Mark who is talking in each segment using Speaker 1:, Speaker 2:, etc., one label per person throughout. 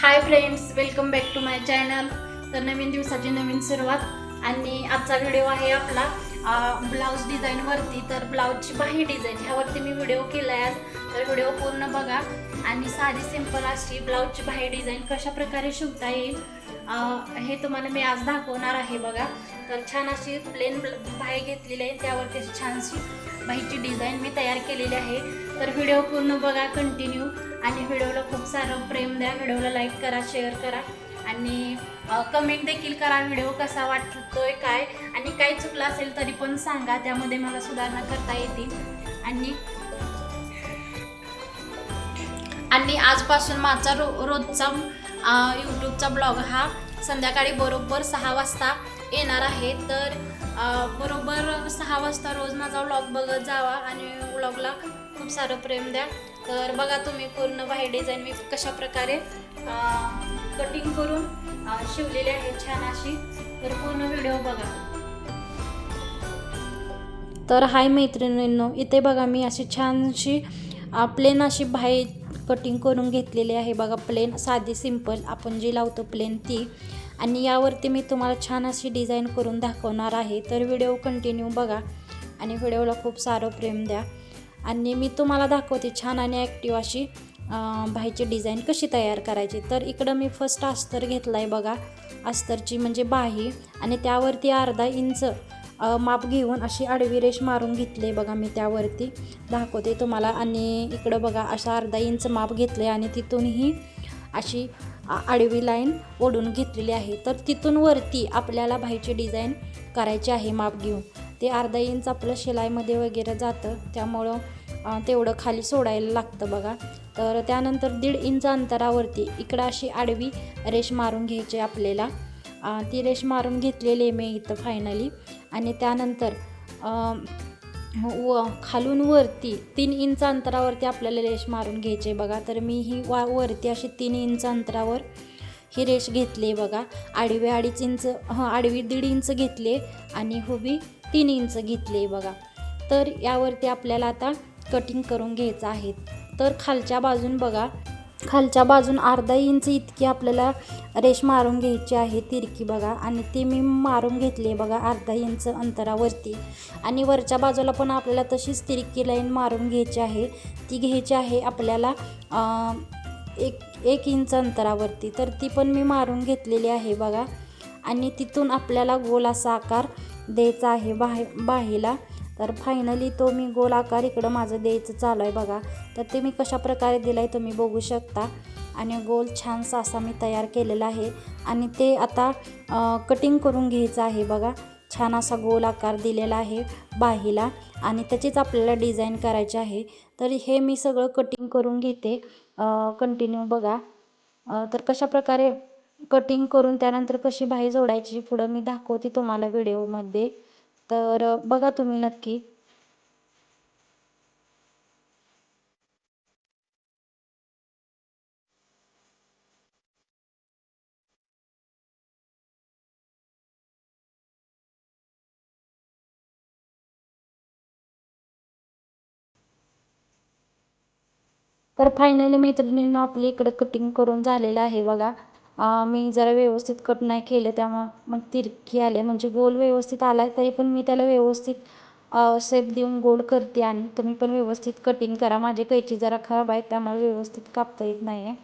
Speaker 1: High friends, welcome back to my channel. तर नवीन दिवसाची नवीन सुरुवात आणि आजचा व्हिडिओ आहे आपला ब्लाऊज डिझाईनवरती. तर ब्लाऊजची बाही डिझाईन ह्यावरती मी व्हिडिओ केला आहे आज. तर व्हिडिओ पूर्ण बघा आणि साधी सिंपल अशी ब्लाऊजची बाही डिझाईन कशा प्रकारे शिवता येईल हे तुम्हाला मी आज दाखवणार आहे बघा. तर छान अशी प्लेन बाही घेतलेली आहे, त्यावरती अशी छानशी बाहीची डिझाईन मी तयार केलेली आहे. तर व्हिडिओ पूर्ण बघा कंटिन्यू आणि व्हिडिओला खूप सारं प्रेम द्या. व्हिडिओला लाईक करा, शेअर करा आणि कमेंट देखील करा व्हिडिओ कसा वाटतोय काय, आणि काही चुकलं असेल तरी पण सांगा, त्यामध्ये मला सुधारणा करता येतील. आणि आणि आजपासून माझा रोजचा यूट्यूबचा ब्लॉग हा संध्याकाळी बरोबर 6 वाजता येणार आहे. तर बरोबर 6 वाजता रोज माझा व्लॉग बघत जावा आणि व्लॉगला खूप सारं प्रेम द्या. तर बघा तुम्ही पूर्ण बाही डिझाईन मी कशा प्रकारे कटिंग करून शिवलेली आहे छान अशी. तर पूर्ण व्हिडिओ बघा. तर हाय मैत्रिणींनो, इथे बघा मी अशी छानशी प्लेन अशी बाही कटिंग करून घेतलेली आहे बघा. प्लेन साधी सिंपल आपण जी लावतो प्लेन ती, आणि यावरती मी तुम्हाला छान अशी डिझाईन करून दाखवणार आहे. तर व्हिडिओ कंटिन्यू बघा आणि व्हिडिओला खूप सारं प्रेम द्या. आणि मी तुम्हाला दाखवते छान आणि ॲक्टिव्ह अशी बाहीची डिझाईन कशी तयार करायची. तर इकडं मी फर्स्ट अस्तर घेतला आहे बघा, अस्तरची म्हणजे बाही, आणि त्यावरती अर्धा इंच माप घेऊन अशी आडवी रेष मारून घेतली बघा. मी त्यावरती दाखवते तुम्हाला. आणि इकडं बघा अशा अर्धा इंच माप घेतले आणि तिथूनही अशी आडवी लाईन ओढून घेतलेली आहे. तर तिथून वरती आपल्याला बाहीची डिझाईन करायची आहे माप घेऊन. ते अर्धा इंच आपलं शिलाईमध्ये वगैरे जातं, त्यामुळं तेवढं खाली सोडायला लागतं बघा. तर त्यानंतर 1.5 इंच अंतरावरती इकडं अशी आडवी रेष मारून घ्यायची आपल्याला. ती रेष मारून घेतलेली आहे मी इथं फायनली. आणि त्यानंतर खालून वरती 3 इंच अंतरावरती आपल्याला रेष मारून घ्यायची बघा. तर मी ही वरती अशी 3 इंच अंतरावर ही रेष घेतली बघा. आडवी 2.5 इंच आडवी 1.5 इंच घेतले आणि उभी 3 इंच घेतली बघा. तर यावरती आपल्याला आता कटिंग करून घ्यायचं आहे. तर खालच्या बाजून बघा, खालच्या बाजून अर्धा इंच इतकी आपल्याला रेष मारून घ्यायची आहे तिरकी बघा. आणि ती मी मारून घेतली आहे बघा अर्धा इंच अंतरावरती. आणि वरच्या बाजूला पण आपल्याला तशीच तिरकी लाईन मारून घ्यायची आहे. ती घ्यायची आहे आपल्याला 1 इंच अंतरावरती. तर ती पण मी मारून घेतलेली आहे बघा. आणि तिथून आपल्याला गोल असा आकार द्यायचा आहे बाहीला. तर फायनली तो मी गोल आकार इकडं माझं द्यायचं चालू आहे बघा. तर ते मी कशा प्रकारे दिला आहे तुम्ही बघू शकता. आणि गोल छानसा असा मी तयार केलेला आहे आणि ते आता कटिंग करून घ्यायचं आहे बघा. छान असा गोल आकार दिलेला आहे बाहीला आणि त्याचीच आपल्याला डिझाईन करायची आहे. तर हे मी सगळं कटिंग करून घेते, कंटिन्यू बघा. तर कशा प्रकारे कटिंग करून त्यानंतर कशी बाही जोडायची पुढं मी दाखवते तुम्हाला व्हिडिओमध्ये. तर बघा तुम्ही नक्की. तर फायनली मैत्रिणींनो आपली इकडं कटिंग करून झालेलं आहे बघा. मी जरा व्यवस्थित कट नाही केलं त्यामुळं मग तिरकी आले, म्हणजे गोल व्यवस्थित आला आहे तरी पण मी त्याला व्यवस्थित शेप देऊन गोल करते. आणि तुम्ही पण व्यवस्थित कटिंग करा. माझी कैची जरा खराब आहे त्यामुळे व्यवस्थित कापता येत नाही आहे.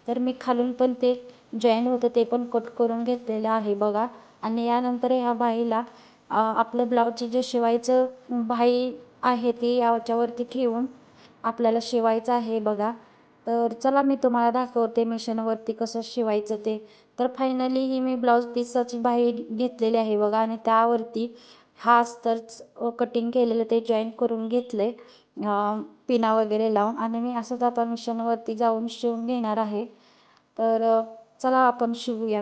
Speaker 1: तर मी खालून पण ते जॉईंट होतं ते पण कट करून घेतलेलं आहे बघा. आणि यानंतर ह्या बाहीला आपलं ब्लाऊजचे जे शिवायचं बाही आहे ते याच्यावरती ठेवून आपल्याला शिवायचं आहे बघा. तर चला मी तुम्हाला दाखवते मशीनवरती कसं शिवायचं ते. तर फायनली ही मी ब्लाऊज पीसची बाही घेतलेली आहे बघा. आणि त्यावरती हा अस्तर कटिंग केलेलं ते जॉईन करून घेतले पिना वगैरे लावून. आणि मी असंच आता मशीनवरती जाऊन शिवून घेणार आहे. तर चला आपण शिवूया.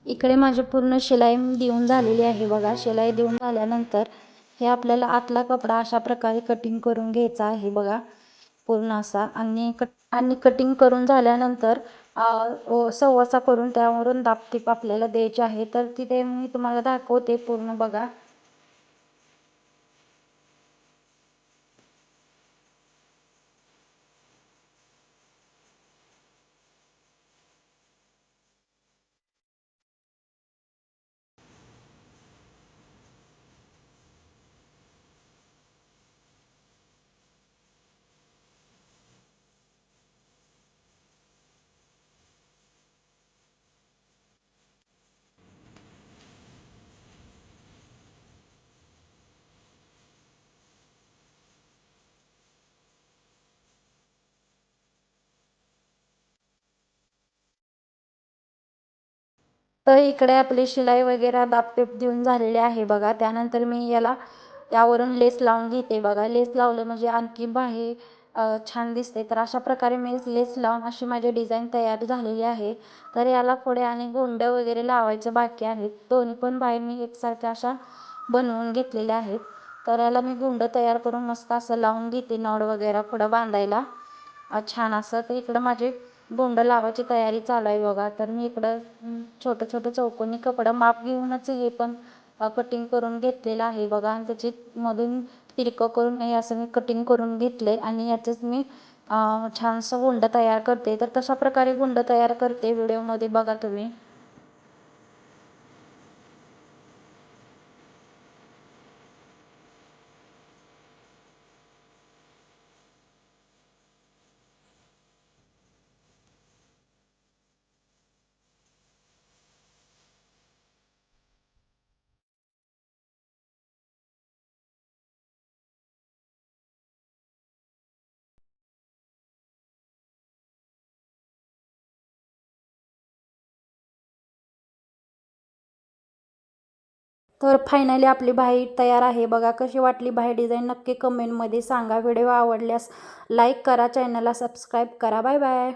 Speaker 1: इकडे माझी पूर्ण शिलाई देऊन झालेली आहे बघा. शिलाई देऊन झाल्यानंतर हे आपल्याला आतला कपडा अशा प्रकारे कटिंग करून घ्यायचा आहे बघा पूर्ण असा. आणि कटिंग करून झाल्यानंतर सव्वासा करून त्यावरून दाबटीप आपल्याला द्यायची आहे. तर तिथे मी तुम्हाला दाखवते पूर्ण बघा. तर इकडे आपली शिलाई वगैरे दाबटीप देऊन झालेली आहे बघा. त्यानंतर मी यावरून लेस लावून घेते बघा. लेस लावलं म्हणजे आणखी बाहेर छान दिसते. तर अशा प्रकारे मी लेस लावून अशी माझी डिझाईन तयार झालेली आहे. तर याला पुढे आणि गोंड वगैरे लावायचं बाकी आहेत. दोन्ही पण बाहेर मी एकसारख्या अशा बनवून घेतलेल्या आहेत. तर याला मी गोंड तयार करून मस्त असं लावून घेते नॉड वगैरे पुढं बांधायला छान असं. तर इकडं माझे गोंड लावायची तयारी चालू आहे बघा. तर मी इकडं छोटं छोटं चौकोनी कपडा माप घेऊनच हे पण कटिंग करून घेतलेलं आहे बघा. आणि त्याची मधून तिरकं करून हे असं मी कटिंग करून घेतले आणि याचंच मी छानसं गोंड तयार करते. तर तशा प्रकारे गोंड तयार करते व्हिडिओमध्ये बघा तुम्ही. तर फायनली आपली बाही तयार आहे बघा. कशी वाटली बाही डिझाईन नक्की कमेंटमध्ये सांगा. व्हिडिओ आवडल्यास लाईक करा, चॅनलला सबस्क्राईब करा. Bye bye.